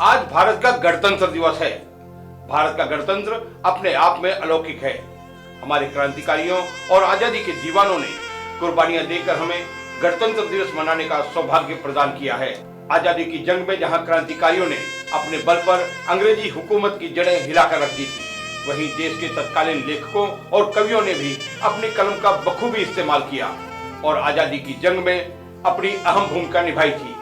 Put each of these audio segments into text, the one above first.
आज भारत का गणतंत्र दिवस है। भारत का गणतंत्र अपने आप में अलौकिक है। हमारे क्रांतिकारियों और आजादी के दीवानों ने कुर्बानियां देकर हमें गणतंत्र दिवस मनाने का सौभाग्य प्रदान किया है। आजादी की जंग में जहां क्रांतिकारियों ने अपने बल पर अंग्रेजी हुकूमत की जड़ें हिलाकर रख दी थी, वहीं देश के तत्कालीन लेखकों और कवियों ने भी अपनी कलम का बखूबी इस्तेमाल किया और आजादी की जंग में अपनी अहम भूमिका निभाई थी।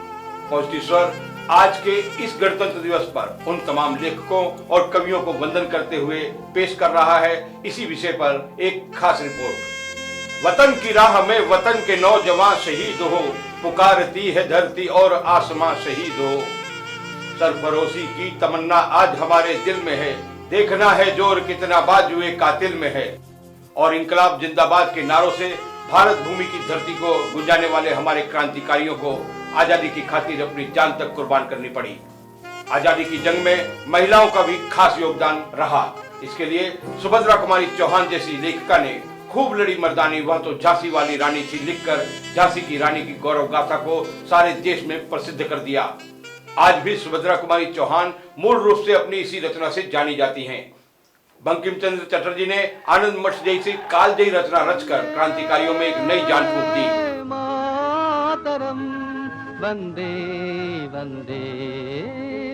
पॉजिटिव स्वर आज के इस गणतंत्र दिवस पर उन तमाम लेखकों और कवियों को वंदन करते हुए पेश कर रहा है इसी विषय पर एक खास रिपोर्ट। वतन की राह में वतन के नौजवान शहीद हो, पुकारती है धरती और आसमां शहीद हो। सरफरोशी की तमन्ना आज हमारे दिल में है, देखना है जोर कितना बाजुए कातिल में है। और इंकलाब जिंदाबाद के नारों से भारत भूमि की धरती को गुंजाने वाले हमारे क्रांतिकारियों को आजादी की खातिर अपनी जान तक कुर्बान करनी पड़ी। आजादी की जंग में महिलाओं का भी खास योगदान रहा। इसके लिए सुभद्रा कुमारी चौहान जैसी लेखिका ने खूब लड़ी मर्दानी, वह तो झांसी वाली रानी थी, लिखकर झांसी की रानी की गौरव गाथा को सारे देश में प्रसिद्ध कर दिया। आज भी सुभद्रा कुमारी चौहान मूल रूप से अपनी इसी रचना से जानी जाती हैं। बंकिम चंद्र चटर्जी ने आनंद मठ जैसी कालजयी रचना रचकर क्रांतिकारियों में एक नई जान फूंक दी। वंदे वंदे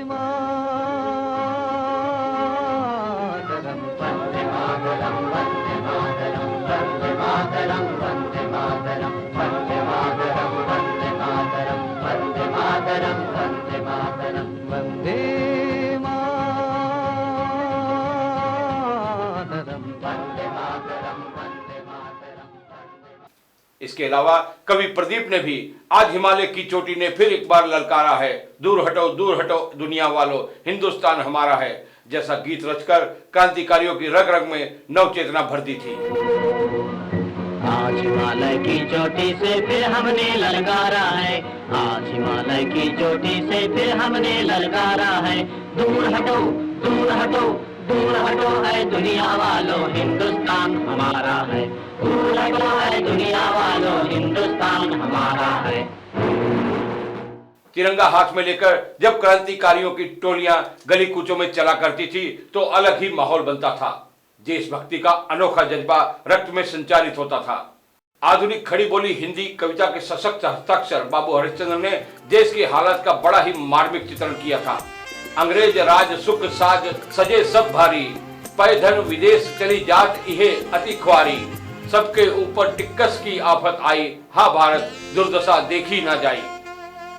मातरम, वंदे मातरम, वंदे मातरम, वंदे मातरम, वंदे मातरम, वंदे मातरम, वंदे मातरम, वंदे मातरम, वंदे मातरम, वंदे इसके अलावा कवि प्रदीप ने भी आज हिमालय की चोटी ने फिर एक बार ललकारा है, दूर हटो दुनिया वालों, हिंदुस्तान हमारा है जैसा गीत रचकर क्रांतिकारियों की रग रग में नव चेतना भर दी थी। आज हिमालय की चोटी से फिर हमने ललकारा है, आज हिमालय की चोटी से फिर हमने ललकारा है। दूर हटो दूर हटो दूर हटो है दुनिया वालों, हिंदुस्तान हमारा है। दूर हटो है दुनिया वालों, हिंदुस्तान हमारा है। तिरंगा हाथ में लेकर जब क्रांतिकारियों की टोलियां गली कूचों में चला करती थी तो अलग ही माहौल बनता था। देशभक्ति का अनोखा जज्बा रक्त में संचारित होता था। आधुनिक खड़ी बोली हिंदी कविता के सशक्त हस्ताक्षर बाबू हरिश्चंद्र ने देश के हालात का बड़ा ही मार्मिक चित्रण किया था। अंग्रेज राज सुख साज सजे सब भारी, पै धन विदेश चली जात इहे अति ख्वारी। सबके ऊपर टिक्कस की आफत आई, हा भारत दुर्दशा देखी ना जाई।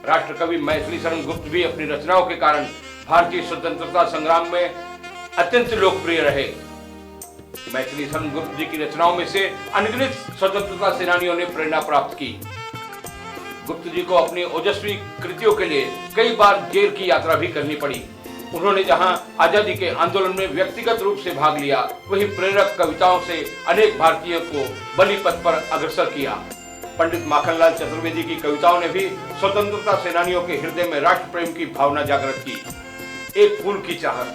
राष्ट्र कवि मैथिली शरण गुप्त भी अपनी रचनाओं के कारण भारतीय स्वतंत्रता संग्राम में अत्यंत लोकप्रिय रहे। मैथिली शरण गुप्त जी की रचनाओं में से अनगिनत स्वतंत्रता सेनानियों ने प्रेरणा प्राप्त की। गुप्त जी को अपनी ओजस्वी कृतियों के लिए कई बार जेल की यात्रा भी करनी पड़ी। उन्होंने जहां आजादी के आंदोलन में व्यक्तिगत रूप से भाग लिया, वहीं प्रेरक कविताओं से अनेक भारतीयों को बलि पथ पर अग्रसर किया। पंडित माखनलाल चतुर्वेदी की कविताओं ने भी स्वतंत्रता सेनानियों के हृदय में राष्ट्र प्रेम की भावना जागृत की। एक फूल की चाहत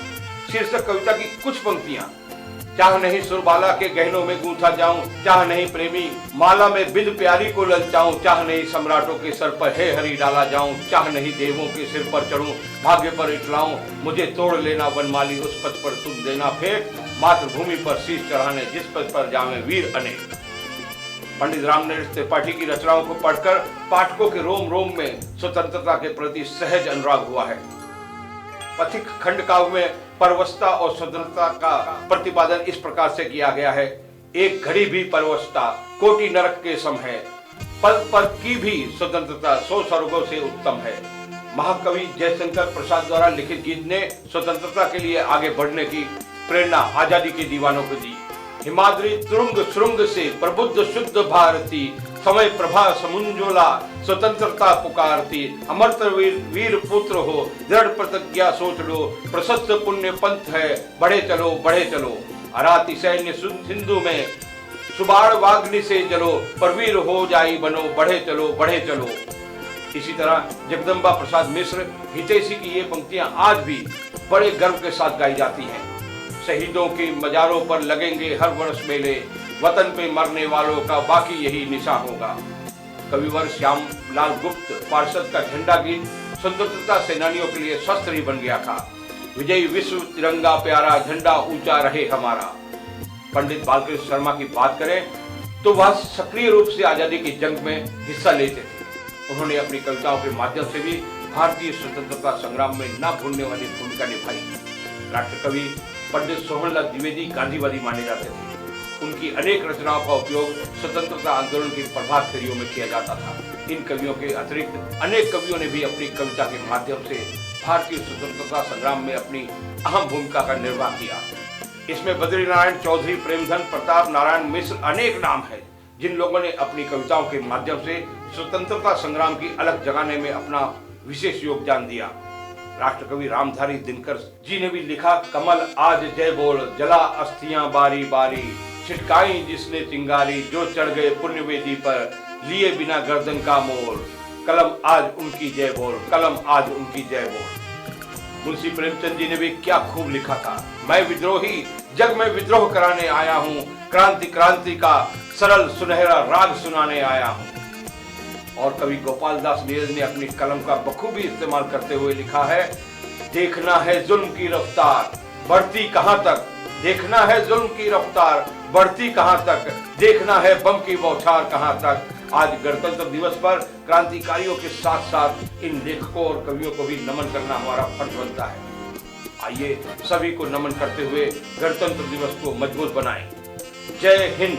शीर्षक कविता की कुछ पंक्तियां। चाह नहीं सुरबाला के गहनों में गूंथा जाऊं, चाह नहीं प्रेमी माला में बिंद प्यारी को ललचाऊं, चाह नहीं सम्राटों के सर पर हे हरी डाला जाऊं, चाह नहीं देवों के सिर पर चढ़ूं, भाग्य पर इटलाऊं, मुझे तोड़ लेना वनमाली उस पथ पर तुम देना फेंक, मातृभूमि पर शीश चढ़ाने जिस पथ पर जावे वीर अनेक। पंडित रामनरेश त्रिपाठी की रचनाओं को पढ़कर पाठकों के रोम रोम में स्वतंत्रता के प्रति सहज अनुराग हुआ है। पथिक खंड काव्य में परवशता और स्वतंत्रता का प्रतिपादन इस प्रकार से किया गया है। एक घड़ी भी परवशता कोटि नरक के सम है, पल पल की भी स्वतंत्रता 100 स्वर्गों से उत्तम है। महाकवि जयशंकर प्रसाद द्वारा लिखित गीत ने स्वतंत्रता के लिए आगे बढ़ने की प्रेरणा आजादी के दीवानों को दी। हिमाद्री तुरुंग सुरुंग से प्रबुद्ध शुद्ध भारती, समय प्रभा समुंजोला स्वतंत्रता पुकारती। अमर्त वीर पुत्र हो, दृढ़ प्रतिज्ञा सोच लो, प्रशस्त पुण्य पंथ है, बढ़े चलो बढ़े चलो। अराती सैन्य सिंधु में सुबाड़ वाग्नि से जलो, परवीर हो जाई बनो, बढ़े चलो बढ़े चलो। इसी तरह जगदम्बा प्रसाद मिश्र हितैषी की ये पंक्तियां आज भी बड़े गर्व के साथ गाई जाती हैं। शहीदों की मजारों पर लगेंगे हर वर्ष मेले, वतन पे मरने वालों का बाकी यही निशा होगा। कविवर श्याम लाल गुप्त पार्षद का झंडा गीत स्वतंत्रता सेनानियों के लिए शस्त्र ही बन गया था। विजयी विश्व तिरंगा प्यारा, झंडा ऊंचा रहे हमारा। पंडित बालकृष्ण शर्मा की बात करें तो वह सक्रिय रूप से आजादी की जंग में हिस्सा लेते थे। उन्होंने अपनी कविताओं के माध्यम से भी भारतीय स्वतंत्रता संग्राम में न भूलने वाली भूमिका निभाई। राष्ट्रकवि पंडित सोहनलाल द्विवेदी गांधीवादी माने जाते थे। उनकी अनेक रचनाओं का उपयोग स्वतंत्रता आंदोलन की प्रभात फेरियों में किया जाता था। इन कवियों के अतिरिक्त अनेक कवियों ने भी अपनी कविता के माध्यम से भारतीय स्वतंत्रता संग्राम में अपनी अहम भूमिका का निर्वाह किया। इसमें बद्री नारायण चौधरी, प्रेमधन, प्रताप नारायण मिश्र अनेक नाम हैं, जिन लोगों ने अपनी कविताओं के माध्यम से स्वतंत्रता संग्राम की अलग जगाने में अपना विशेष योगदान दिया। राष्ट्रकवि रामधारी दिनकर जी ने भी लिखा, कमल आज जय बोल, जला अस्थियां बारी बारी, छिटकाई जिसने चिंगारी, जो चढ़ गए पुण्य वेदी पर, लिए बिना गर्दन का मोल, कलम आज उनकी जय बोल, कलम आज उनकी जय बोल। मुंशी प्रेमचंद जी ने भी क्या खूब लिखा था, मैं विद्रोही जग में विद्रोह कराने आया हूँ, क्रांति क्रांति का सरल सुनहरा राग सुनाने आया हूँ। और कवि गोपाल दास नीरज ने अपनी कलम का बखूबी इस्तेमाल करते हुए लिखा है, देखना है जुल्म की रफ्तार बढ़ती कहां तक, देखना है जुल्म की रफ्तार बढ़ती कहां तक, देखना है बम की बौछार कहां तक। आज गणतंत्र दिवस पर क्रांतिकारियों के साथ साथ इन लेखकों और कवियों को भी नमन करना हमारा फर्ज बनता है। आइए सभी को नमन करते हुए गणतंत्र दिवस को मजबूत बनाएं। जय हिंद।